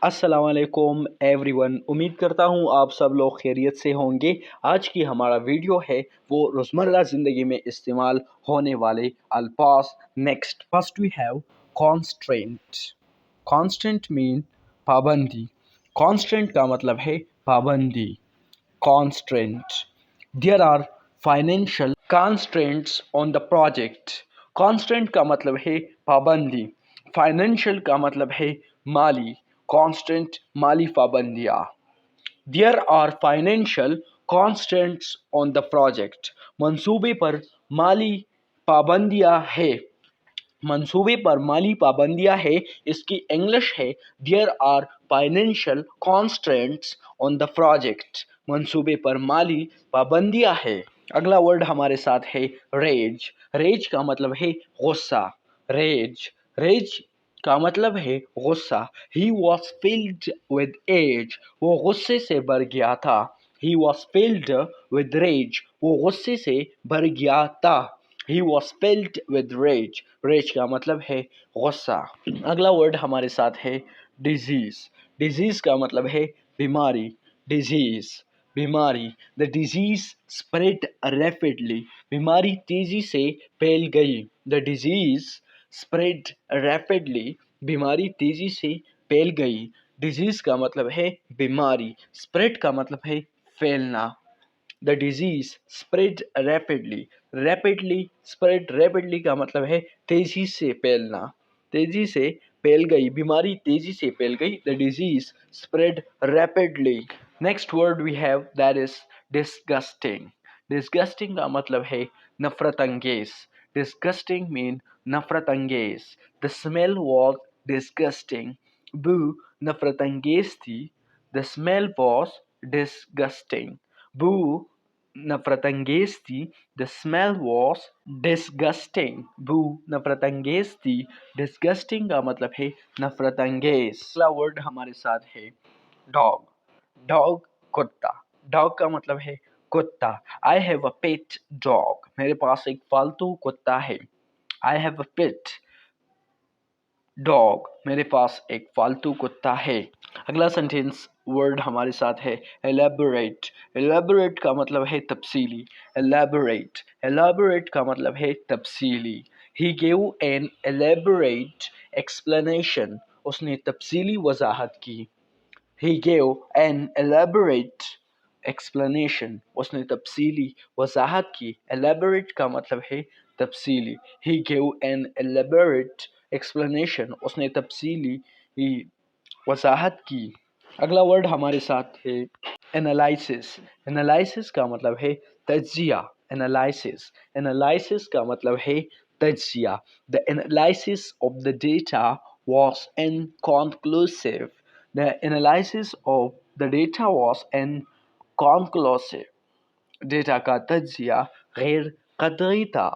अस्सलाम वालेकुम एवरीवन। उम्मीद करता हूँ आप सब लोग खैरियत से होंगे। आज की हमारा वीडियो है वो रोज़मर्रा ज़िंदगी में इस्तेमाल होने वाले अल्फाज। Next first we have constraint. Constant mean पाबंदी। कॉन्स्टेंट का मतलब है पाबंदी। Constraint. There are financial constraints on the project. Constant का मतलब है पाबंदी। फाइनेंशियल का मतलब है माली। कॉन्स्टेंट माली पाबंदियाँ। There are financial constants on the project. मंसूबे पर माली पाबंदियाँ है। मंसूबे पर माली पाबंदियाँ है। इसकी इंग्लिश है there are financial constraints on the project. मंसूबे पर माली पाबंदियाँ है। अगला वर्ड हमारे साथ है रेज। रेज का मतलब है गुस्सा। रेज। रेज का मतलब है गुस्सा। He was filled with rage. वो गुस्से से भर गया था। He was filled with rage. वो गुस्से से भर गया था। He was filled with rage. Rage का मतलब है गुस्सा। अगला वर्ड हमारे साथ है डिजीज। डिजीज का मतलब है बीमारी। डिजीज। बीमारी। The disease spread rapidly. बीमारी तेजी से फैल गई। The disease spread rapidly. बीमारी तेजी से फैल गई। डिजीज का मतलब है बीमारी। स्प्रेड का मतलब है फैलना। The disease spread rapidly. Rapidly spread. Rapidly का मतलब है तेजी से फैलना। तेजी से फैल गई। बीमारी तेजी से फैल गई। The disease spread rapidly. Next word we have that is disgusting. Disgusting का मतलब है नफरत अंगेज। डिस्गस्टिंग मीन नफरत अंगेज। The smell was disgusting. बू नफरत अंगेज थी। The smell was disgusting. बू नफरत अंगेज थी। The smell was disgusting. बू नफरत अंगेज थी। डिस्गस्टिंग का मतलब है नफरत अंगेज। अगला वर्ड हमारे साथ है डॉग। डॉग कुत्ता। डॉग का मतलब है कुत्ता। I have a pet dog. मेरे पास एक पालतू कुत्ता है। I have a pet dog. मेरे पास एक पालतू कुत्ता है। अगला सेंटेंस वर्ड हमारे साथ है एलैबोरेट। एलैबोरेट का मतलब है तफसीली। एलैबोरेट। एलैबोरेट का मतलब है तफसीली। He gave an elaborate explanation. उसने तफसीली वजाहत की। He gave an elaborate explanation. उसने तफसीली वजाहत की। Elaborate का मतलब है तफसीली। He gave an elaborate explanation. उसने तफसीली वजाहत की। अगला वर्ड हमारे साथ है एनालिसिस। एनालिसिस का मतलब है तज्जिया। एनालिसिस। एनालिसिस का मतलब है तज्जिया। The analysis of the data was inconclusive. The analysis of the data was inconclusive. Data का तज्जिया गैर कतई था।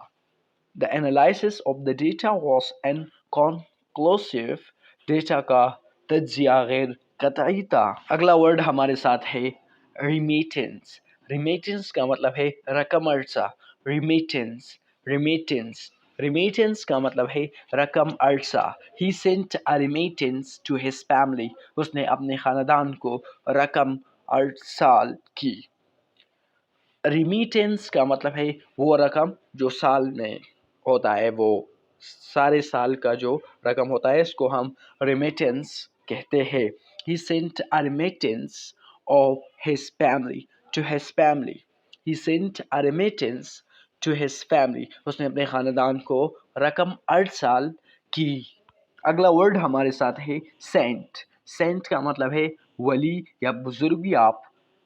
The analysis of the data was inconclusive. Data का तज्जिया गैर कतई था। अगला वर्ड हमारे साथ है रिमीटेंस। रिमीटेंस का मतलब है रकम अर्सा। रिमीटेंस। रिमीटेंस। रिमीटेंस का मतलब है रकम अर्सा। He sent a remittance to his family. उसने अपने ख़ानदान को रकम अरसाल की। रिमीटेंस का मतलब है वो रकम जो साल में होता है। वो सारे साल का जो रकम होता है इसको हम रिमिटेंस कहते हैं। He sent a remittance of his family to his family. He sent a remittance to his family. उसने अपने ख़ानदान को रकम अरसाल की। अगला वर्ड हमारे साथ है सेंट। सेंट का मतलब है वली या बुजुर्ग भी आप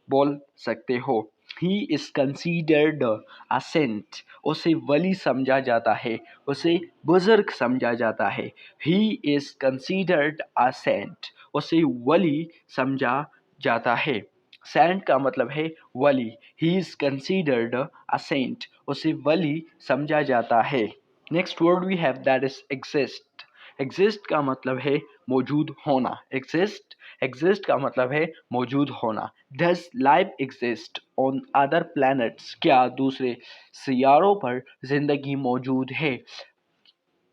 बोल सकते हो। He is considered a saint. उसे वली समझा जाता है। उसे बुजुर्ग समझा जाता है। He is considered a saint. उसे वली समझा जाता है। सेंट का मतलब है वली। He is considered a saint. उसे वली समझा जाता है। Next word we have that is exist. Exist का मतलब है मौजूद होना। एग्जिस्ट। एग्जिस्ट का मतलब है मौजूद होना। Does life exist on other planets. क्या दूसरे सियारों पर जिंदगी मौजूद है।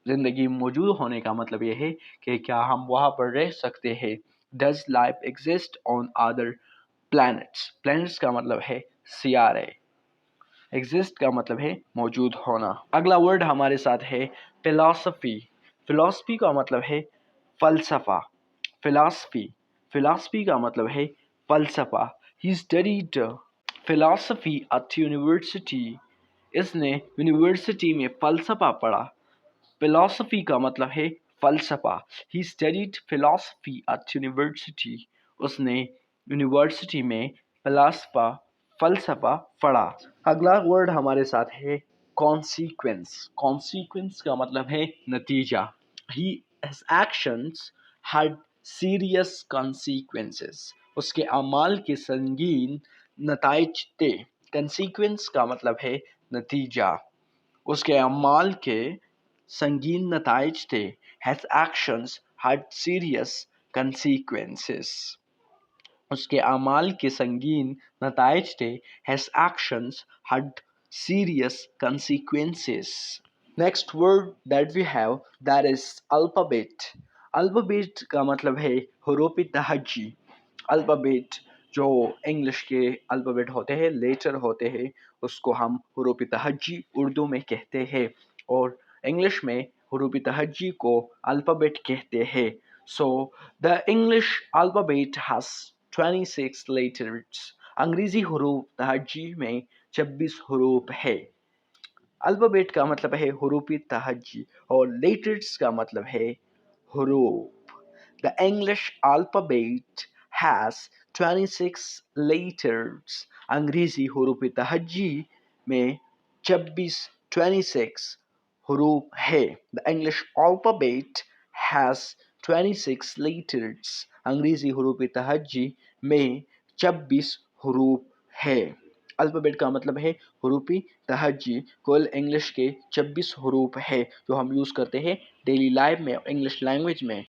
ज़िंदगी मौजूद होने का मतलब ये है कि क्या हम वहाँ पर रह सकते हैं। Does life exist on other planets? Planets का मतलब है सियारे। Exist का मतलब है मौजूद होना। अगला वर्ड हमारे साथ है philosophy। Philosophy का मतलब है फलसफा। Philosophy, philosophy का मतलब है फलसफा। He studied philosophy at university। इसने यूनिवर्सिटी में फलसफा पढ़ा। फिलॉसफी का मतलब है फलसफा। He studied philosophy at university. उसने यूनिवर्सिटी में फलसफा पढ़ा। अगला वर्ड हमारे साथ है कॉन्सिक्वेंस। कॉन्सिक्वेंस का मतलब है नतीजा। ही his actions had serious consequences। उसके अमाल के संगीन नताइज थे। कंसीक्वेंस का मतलब है नतीजा। उसके अमाल के संगीन नताइज थे। His actions had serious consequences। उसके अमाल के संगीन नताइज थे। His actions had serious consequences। Next word that we have, that is alphabet। Alphabet का मतलब है हरूफ तहज्जी। अल्फ़ाबेट जो इंग्लिश के अल्फ़ाबेट होते हैं, लेटर होते हैं, उसको हम हरूफ तहज्जी उर्दू में कहते हैं और इंग्लिश में हरूफ तहज्जी को अल्फ़ाबेट कहते हैं। So the English alphabet has 26 letters. अंग्रेज़ी हरूफ तहज्जी में 26 हरूफ है। अल्फ़ाबेट का मतलब है हरूफ तहज्जी और लेटर्स का मतलब है हरूफ। The English alphabet has 26 letters। अंग्रेजी हरूफ तहज्जी में 26 हरूफ है। The English alphabet has 26 letters। अंग्रेजी हरूफ तहज्जी में 26 हरूफ है। अल्फ़ाबेट का मतलब है हरूफ तहज्जी। कुल इंग्लिश के 26 हरूफ है जो हम यूज़ करते हैं डेली लाइफ में, इंग्लिश लैंग्वेज में।